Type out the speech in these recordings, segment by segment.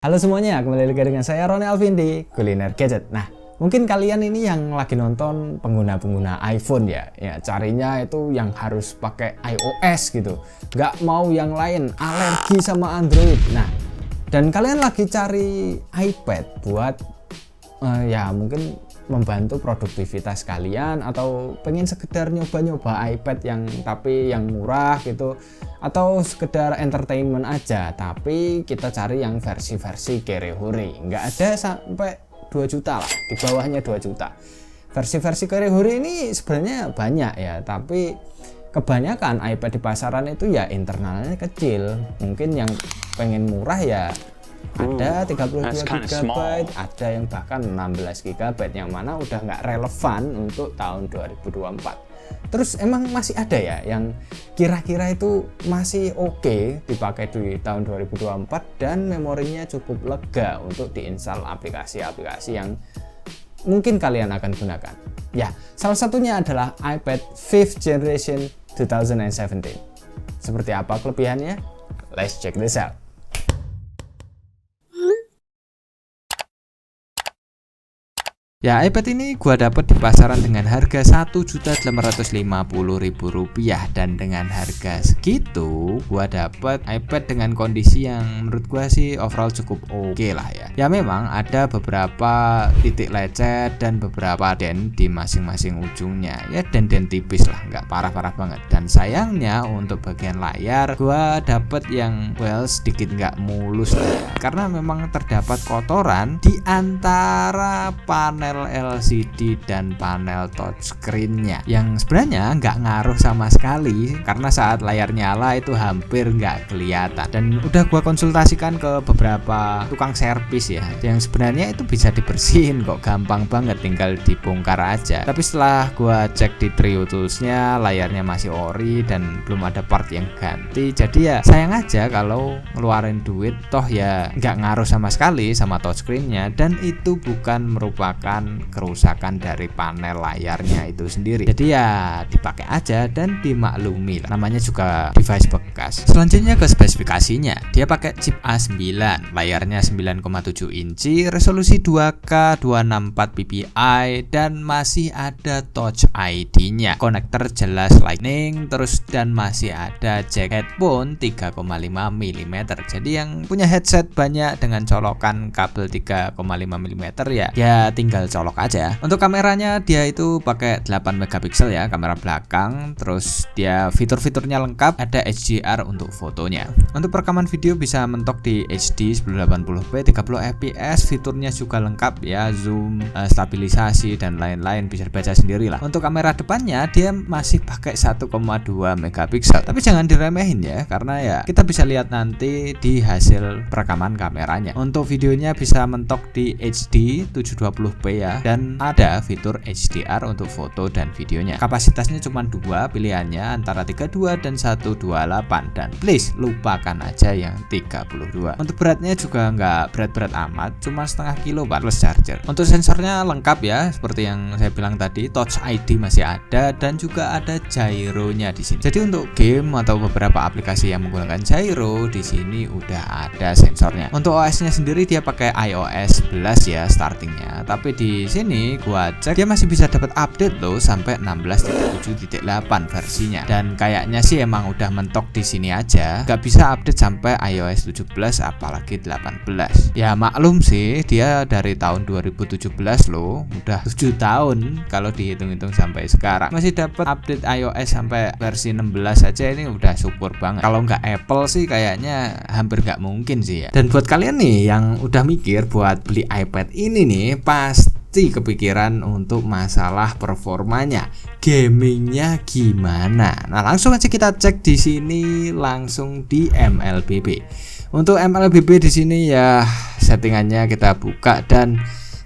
Halo semuanya, kembali lagi dengan saya Roni Alvin di Kuliner Gadget. Nah, mungkin kalian ini yang lagi nonton pengguna-pengguna iPhone ya, carinya itu yang harus pakai iOS gitu, nggak mau yang lain, alergi sama Android. Nah, dan kalian lagi cari iPad buat ya mungkin membantu produktivitas kalian, atau pengen sekedar nyoba-nyoba iPad tapi yang murah gitu, atau sekedar entertainment aja, tapi kita cari yang versi-versi Kerehore, nggak ada sampai 2 juta lah, di bawahnya 2 juta. Versi-versi Kerehore ini sebenarnya banyak ya, tapi kebanyakan iPad di pasaran itu ya internalnya kecil. Mungkin yang pengen murah ya ada 32 GB, ada yang bahkan 16 GB, yang mana udah nggak relevan untuk tahun 2024. Terus emang masih ada ya yang kira-kira itu masih oke dipakai di tahun 2024 dan memorinya cukup lega untuk diinstal aplikasi-aplikasi yang mungkin kalian akan gunakan. Ya, salah satunya adalah iPad 5th Generation 2017. Seperti apa kelebihannya? Let's check this out. Ya, iPad ini gua dapat di pasaran dengan harga Rp1.850.000, dan dengan harga segitu gua dapat iPad dengan kondisi yang menurut gua sih overall cukup oke lah ya. Ya memang ada beberapa titik lecet dan beberapa dent di masing-masing ujungnya. Ya dent-dent tipis lah, nggak parah-parah banget. Dan sayangnya untuk bagian layar gua dapat yang sedikit nggak mulus lah ya. Karena memang terdapat kotoran di antara panel LCD dan panel touchscreen-nya, yang sebenarnya nggak ngaruh sama sekali karena saat layar nyala itu hampir nggak kelihatan. Dan udah gua konsultasikan ke beberapa tukang servis ya, yang sebenarnya itu bisa dibersihin kok, gampang banget, tinggal dibongkar aja. Tapi setelah gua cek di Trio Tools-nya, layarnya masih ori dan belum ada part yang ganti. Jadi ya sayang aja kalau ngeluarin duit, toh ya nggak ngaruh sama sekali sama touchscreen-nya, dan itu bukan merupakan kerusakan dari panel layarnya itu sendiri. Jadi ya dipakai aja dan dimaklumi lah, namanya juga device bekas. Selanjutnya ke spesifikasinya, dia pakai chip A9, layarnya 9,7 inci, resolusi 2K 264 ppi, dan masih ada Touch ID-nya, konektor jelas Lightning, terus dan masih ada jack headphone 3,5 mm. Jadi yang punya headset banyak dengan colokan kabel 3,5 mm ya tinggal colok aja. Untuk kameranya dia itu pakai 8 megapiksel ya, kamera belakang. Terus dia fitur-fiturnya lengkap, ada HDR untuk fotonya. Untuk perekaman video bisa mentok di HD 1080p 30 fps, fiturnya juga lengkap ya, zoom, stabilisasi dan lain-lain, bisa dibaca sendiri lah. Untuk kamera depannya dia masih pakai 1,2 megapiksel. Tapi jangan diremehin ya, karena ya kita bisa lihat nanti di hasil perekaman kameranya. Untuk videonya bisa mentok di HD 720p ya, dan ada fitur HDR untuk foto dan videonya. Kapasitasnya cuma 2 pilihannya, antara 32 dan 128, dan please lupakan aja yang 32. Untuk beratnya juga nggak berat-berat amat, cuma setengah kilo plus charger. Untuk sensornya lengkap ya, seperti yang saya bilang tadi, Touch ID masih ada dan juga ada gyro-nya di sini. Jadi untuk game atau beberapa aplikasi yang menggunakan gyro di sini udah ada sensornya. Untuk OS-nya sendiri dia pakai iOS 11 ya startingnya, tapi di sini gua cek dia masih bisa dapat update loh sampai 16.7.8 versinya, dan kayaknya sih emang udah mentok di sini aja, nggak bisa update sampai iOS 17 apalagi 18. Ya maklum sih, dia dari tahun 2017 loh, udah 7 tahun kalau dihitung-hitung sampai sekarang masih dapat update iOS sampai versi 16 aja, ini udah syukur banget. Kalau nggak Apple sih kayaknya hampir nggak mungkin sih ya. Dan buat kalian nih yang udah mikir buat beli iPad ini nih, pasti kepikiran untuk masalah performanya, gamingnya gimana. Nah langsung aja kita cek di sini langsung di MLBB. Untuk MLBB di sini ya settingannya kita buka, dan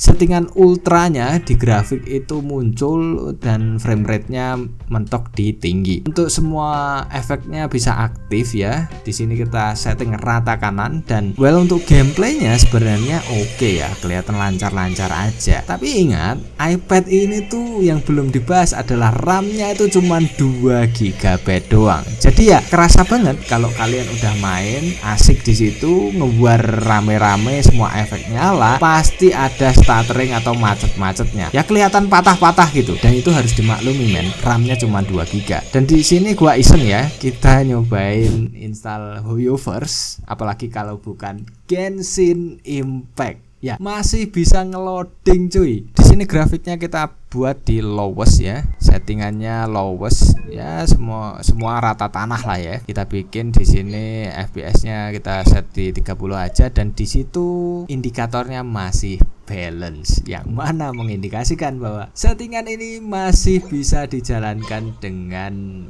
settingan ultranya di grafik itu muncul dan frame rate-nya mentok di tinggi. Untuk semua efeknya bisa aktif ya. Di sini kita setting rata kanan dan untuk gameplaynya sebenarnya oke ya, kelihatan lancar-lancar aja. Tapi ingat, iPad ini tuh yang belum dibahas adalah RAM-nya itu cuma 2 GB doang. Jadi ya kerasa banget kalau kalian udah main asik di situ, ngebuat rame-rame semua efek nyala, pasti ada stuttering atau macet-macetnya. Ya kelihatan patah-patah gitu. Dan itu harus dimaklumi men, RAM-nya cuma 2 GB. Dan di sini gua iseng ya, kita nyobain install HoYoverse, apalagi kalau bukan Genshin Impact. Ya, masih bisa ngeloading cuy. Di sini grafiknya kita buat di lowest ya. Settingannya lowest ya, semua rata tanah lah ya. Kita bikin di sini FPS-nya kita set di 30 aja dan di situ indikatornya masih balance, yang mana mengindikasikan bahwa settingan ini masih bisa dijalankan dengan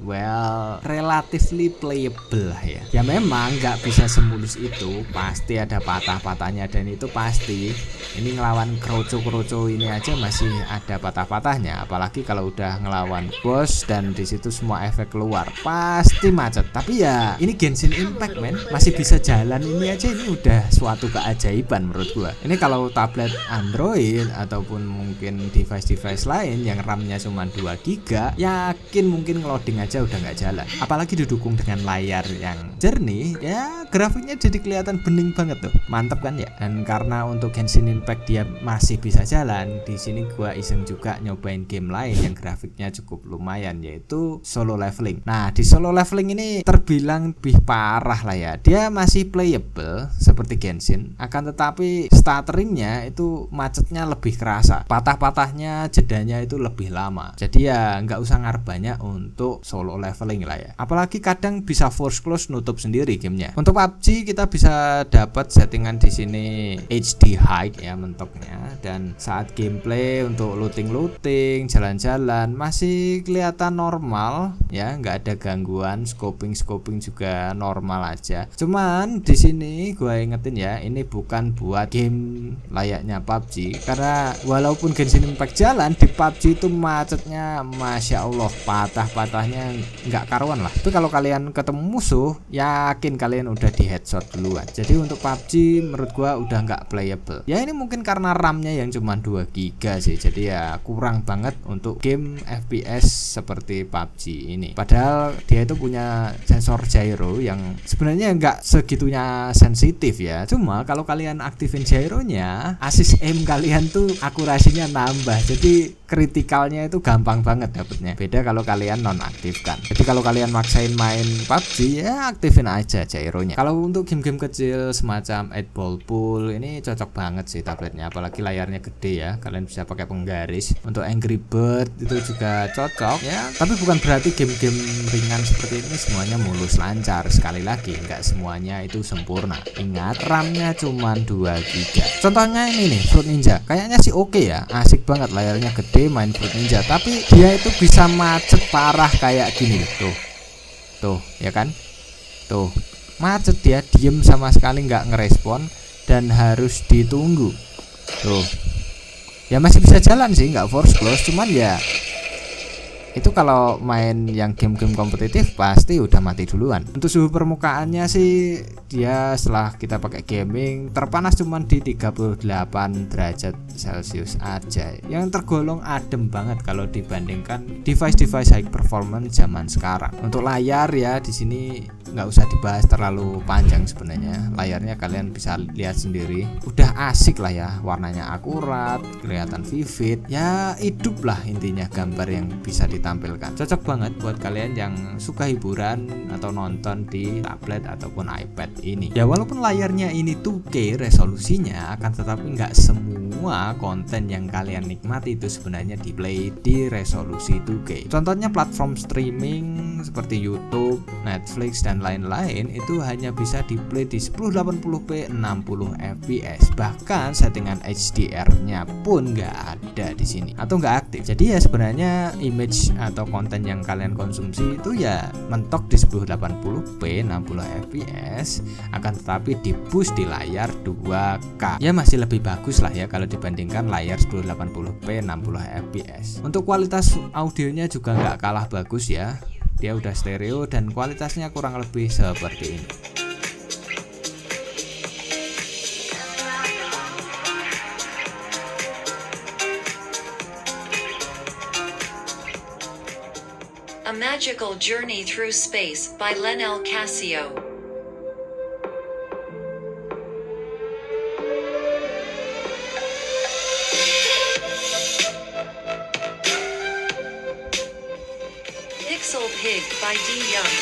relatively playable ya. Ya memang nggak bisa semulus itu, pasti ada patah-patahnya dan itu pasti. Ini ngelawan kroco ini aja masih ada patah-patahnya, apalagi kalau udah ngelawan boss dan di situ semua efek keluar pasti macet. Tapi ya ini Genshin Impact men, masih bisa jalan ini aja, ini udah suatu keajaiban menurut gua. Ini kalau tablet Android ataupun mungkin device-device lain yang RAM-nya cuma 2 GB, yakin mungkin loading aja udah nggak jalan. Apalagi didukung dengan layar yang jernih, ya grafiknya jadi kelihatan bening banget tuh. Mantep kan ya? Dan karena untuk Genshin Impact dia masih bisa jalan, di sini gua iseng juga nyobain game lain yang grafiknya cukup lumayan, yaitu Solo Leveling. Nah, di Solo Leveling ini terbilang lebih parah lah ya. Dia masih playable seperti Genshin, akan tetapi stutteringnya itu macetnya lebih kerasa, patah-patahnya jedanya itu lebih lama. Jadi ya nggak usah ngarep banyak untuk Solo Leveling lah ya. Apalagi kadang bisa force close nutup sendiri gamenya. Untuk PUBG kita bisa dapat settingan di sini HD high ya mentoknya, dan saat gameplay untuk looting jalan-jalan masih kelihatan normal ya, nggak ada gangguan. Scoping juga normal aja. Cuman di sini gue ingetin ya, ini bukan buat game layaknya PUBG, karena walaupun Genshin Impact jalan, di PUBG itu macetnya masya Allah, patah-patahnya nggak karuan lah. Tapi kalau kalian ketemu musuh, yakin kalian udah di headshot duluan. Jadi untuk PUBG menurut gua udah nggak playable. Ya ini mungkin karena RAM-nya yang cuma 2 GB sih, jadi ya kurang banget untuk game FPS seperti PUBG ini. Padahal dia itu punya sensor gyro yang sebenarnya nggak segitunya sensitif ya. Cuma kalau kalian aktifin gyronya, assist aim kalian tuh akurasinya nambah, jadi kritikalnya itu gampang banget dapetnya. Beda kalau kalian nonaktifkan. Jadi kalau kalian maksain main PUBG ya aktifin aja gyronya. Kalau untuk game-game kecil semacam 8 Ball Pool ini cocok banget sih tabletnya, apalagi layarnya gede ya, kalian bisa pakai penggaris. Untuk Angry Bird itu juga cocok ya, tapi bukan berarti game-game ringan seperti ini semuanya mulus lancar. Sekali lagi nggak semuanya itu sempurna. Ingat, RAM-nya cuma 2 GB. Contohnya ini nih, Fruit Ninja, kayaknya sih oke ya, asik banget, layarnya gede main Fruit Ninja, tapi dia itu bisa macet parah kayak gini loh. Tuh ya kan, tuh macet, dia diem sama sekali nggak ngerespon dan harus ditunggu. Tuh ya masih bisa jalan sih, nggak force close, cuman ya itu kalau main yang game-game kompetitif pasti udah mati duluan. Untuk suhu permukaannya sih dia setelah kita pakai gaming terpanas cuman di 38 derajat Celcius aja, yang tergolong adem banget kalau dibandingkan device-device high performance zaman sekarang. Untuk layar ya di sini nggak usah dibahas terlalu panjang sebenarnya. Layarnya kalian bisa lihat sendiri, udah asik lah ya, warnanya akurat, kelihatan vivid, ya hidup lah intinya gambar yang bisa ditampilkan. Cocok banget buat kalian yang suka hiburan atau nonton di tablet ataupun iPad ini. Ya walaupun layarnya ini 2K resolusinya, akan tetapi nggak semua konten yang kalian nikmati itu sebenarnya di play di resolusi 2K. Contohnya platform streaming seperti YouTube, Netflix dan lain-lain itu hanya bisa di play di 1080p 60 fps. Bahkan settingan HDR-nya pun nggak ada di sini atau nggak aktif. Jadi ya sebenarnya image atau konten yang kalian konsumsi itu ya mentok di 1080p 60 fps, akan tetapi di boost di layar 2K. Ya masih lebih bagus lah ya kalau dibandingkan layar 1080p 60fps. Untuk kualitas audionya juga nggak kalah bagus ya, dia udah stereo dan kualitasnya kurang lebih seperti ini. A Magical Journey Through Space by Lenel Casio. Pixel Pig by D. Young.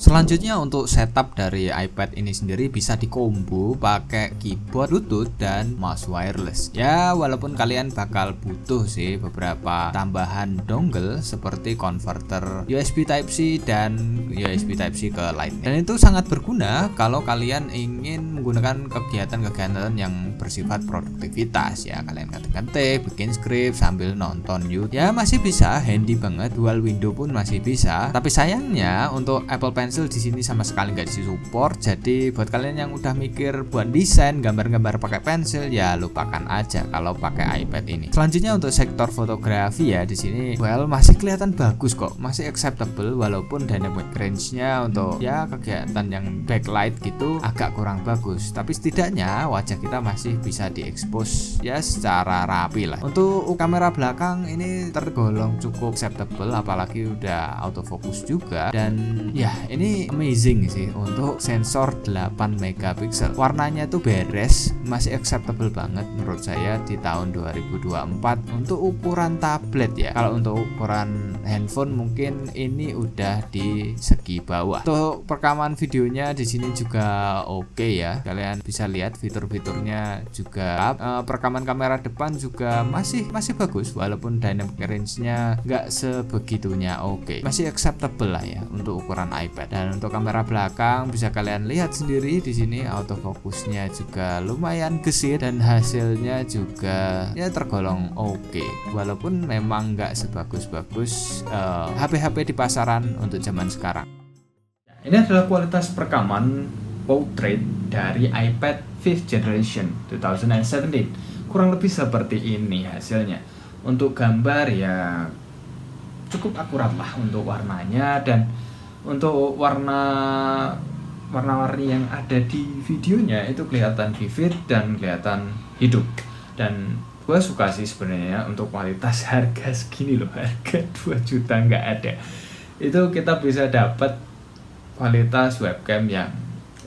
Selanjutnya untuk setup dari iPad ini sendiri bisa dikombo pakai keyboard, Bluetooth, dan mouse wireless. Ya walaupun kalian bakal butuh sih beberapa tambahan dongle seperti converter USB Type-C dan USB Type-C ke Lightning. Dan itu sangat berguna kalau kalian ingin menggunakan kegiatan-kegiatan yang bersifat produktivitas ya. Kalian ketik-ketik, bikin script sambil nonton YouTube. Ya masih bisa, handy banget, dual window pun masih bisa. Tapi sayangnya untuk Apple Pencil di sini sama sekali nggak disupport. Jadi buat kalian yang udah mikir buat desain gambar-gambar pakai pensil, ya lupakan aja kalau pakai iPad ini. Selanjutnya untuk sektor fotografi ya, di sini masih kelihatan bagus kok, masih acceptable walaupun dynamic range-nya untuk ya kegiatan yang backlight gitu agak kurang bagus. Tapi setidaknya wajah kita masih bisa diekspos ya secara rapi lah. Untuk kamera belakang ini tergolong cukup acceptable, apalagi udah autofocus juga, dan ya ini amazing sih untuk sensor 8 megapiksel. Warnanya tuh beres, masih acceptable banget menurut saya di tahun 2024 untuk ukuran tablet ya. Kalau untuk ukuran handphone mungkin ini udah di segi bawah. Untuk perekaman videonya di sini juga oke ya. Kalian bisa lihat fitur-fiturnya juga. Perekaman kamera depan juga masih bagus walaupun dynamic range-nya nggak sebegitunya oke. Masih acceptable lah ya untuk ukuran iPad. Dan untuk kamera belakang bisa kalian lihat sendiri di sini autofokusnya juga lumayan gesit dan hasilnya juga ya tergolong oke. Walaupun memang nggak sebagus-bagus HP-HP di pasaran untuk zaman sekarang. Ini adalah kualitas perekaman portrait dari iPad 5th Generation 2017. Kurang lebih seperti ini hasilnya. Untuk gambar ya cukup akurat lah untuk warnanya, dan untuk warna-warni yang ada di videonya itu kelihatan vivid dan kelihatan hidup. Dan gue suka sih sebenarnya untuk kualitas harga segini loh, harga 2 juta nggak ada. Itu kita bisa dapat kualitas webcam yang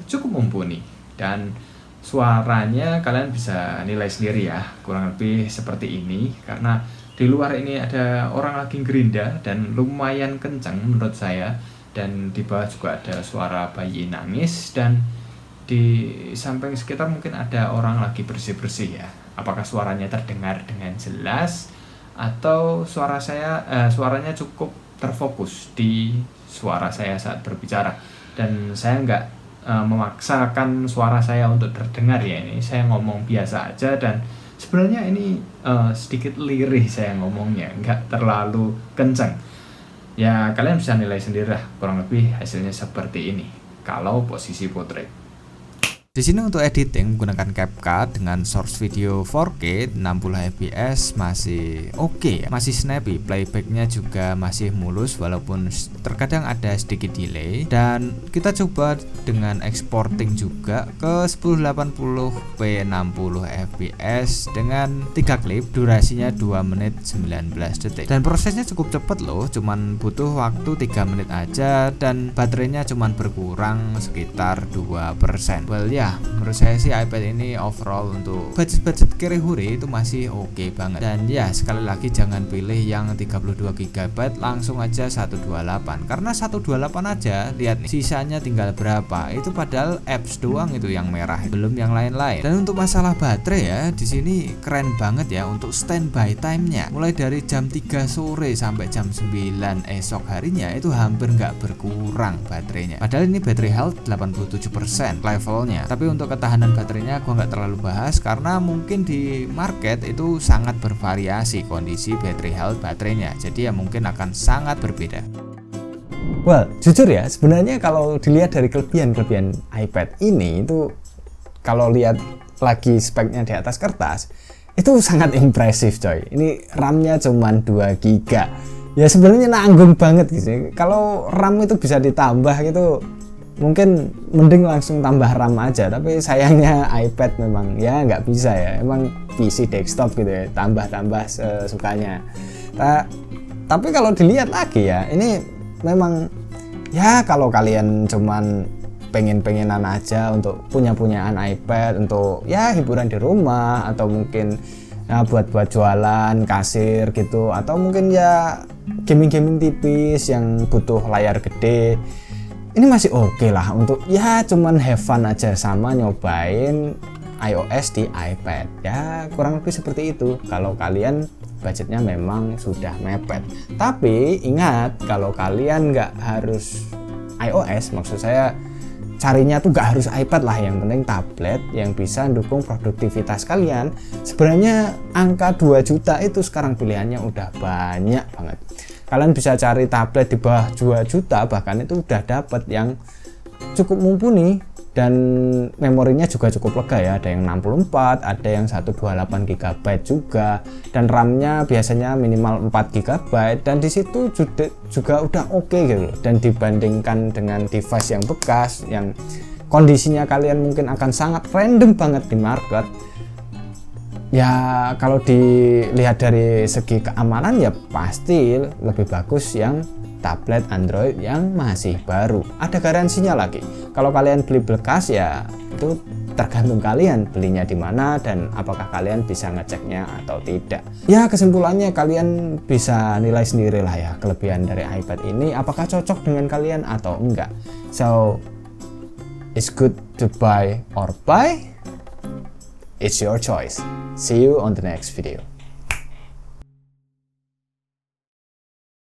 cukup mumpuni, dan suaranya kalian bisa nilai sendiri ya, kurang lebih seperti ini. Karena di luar ini ada orang lagi gerinda dan lumayan kencang menurut saya. Dan di bawah juga ada suara bayi nangis, dan di samping sekitar mungkin ada orang lagi bersih-bersih ya. Apakah suaranya terdengar dengan jelas atau suaranya cukup terfokus di suara saya saat berbicara. Dan saya nggak memaksakan suara saya untuk terdengar ya, ini saya ngomong biasa aja, dan sebenarnya ini sedikit lirih saya ngomongnya, nggak terlalu kencang. Ya kalian bisa nilai sendiri lah, kurang lebih hasilnya seperti ini kalau posisi portrait. Di sini untuk editing menggunakan CapCut dengan source video 4K 60fps masih oke ya, masih snappy, playbacknya juga masih mulus walaupun terkadang ada sedikit delay. Dan kita coba dengan exporting juga ke 1080p 60fps dengan 3 klip, durasinya 2 menit 19 detik. Dan prosesnya cukup cepat loh, cuman butuh waktu 3 menit aja, dan baterainya cuman berkurang sekitar 2%. Well ya, menurut saya sih iPad ini overall untuk budget kere-hure itu masih oke banget. Dan ya sekali lagi jangan pilih yang 32GB, langsung aja 128, karena 128 aja lihat nih sisanya tinggal berapa. Itu padahal apps doang itu yang merah, belum yang lain-lain. Dan untuk masalah baterai ya, di sini keren banget ya untuk standby time-nya. Mulai dari jam 3 sore sampai jam 9 esok harinya itu hampir nggak berkurang baterainya. Padahal ini battery health 87% levelnya. Tapi untuk ketahanan baterainya gua nggak terlalu bahas karena mungkin di market itu sangat bervariasi kondisi battery health baterainya. Jadi ya mungkin akan sangat berbeda. Well, jujur ya, sebenarnya kalau dilihat dari kelebihan iPad ini itu, kalau lihat lagi speknya di atas kertas, itu sangat impresif coy. Ini RAM-nya cuma 2 GB. Ya sebenarnya nanggung banget gitu. Kalau RAM itu bisa ditambah gitu, mungkin mending langsung tambah RAM aja. Tapi sayangnya iPad memang ya nggak bisa ya. Emang PC desktop gitu ya, tambah-tambah sesukanya. Tapi kalau dilihat lagi ya, ini memang ya kalau kalian cuman pengen-pengenan aja untuk punyaan iPad untuk ya hiburan di rumah, atau mungkin ya buat jualan kasir gitu, atau mungkin ya gaming tipis yang butuh layar gede, ini masih oke lah untuk ya cuman have fun aja sama nyobain iOS di iPad. Ya kurang lebih seperti itu kalau kalian budgetnya memang sudah mepet. Tapi ingat, kalau kalian nggak harus iOS, maksud saya carinya tuh nggak harus iPad lah, yang penting tablet yang bisa mendukung produktivitas kalian. Sebenarnya angka 2 juta itu sekarang pilihannya udah banyak banget. Kalian bisa cari tablet di bawah 2 juta, bahkan itu udah dapat yang cukup mumpuni dan memorinya juga cukup lega ya, ada yang 64, ada yang 128 GB juga, dan RAM-nya biasanya minimal 4 GB, dan di situ juga udah oke gitu. Dan dibandingkan dengan device yang bekas yang kondisinya kalian mungkin akan sangat random banget di market, ya kalau dilihat dari segi keamanan ya pasti lebih bagus yang tablet Android yang masih baru. Ada garansinya lagi. Kalau kalian beli bekas ya itu tergantung kalian belinya di mana dan apakah kalian bisa ngeceknya atau tidak. Ya kesimpulannya kalian bisa nilai sendiri lah ya kelebihan dari iPad ini, apakah cocok dengan kalian atau enggak. So it's good to buy or buy. It's your choice. See you on the next video.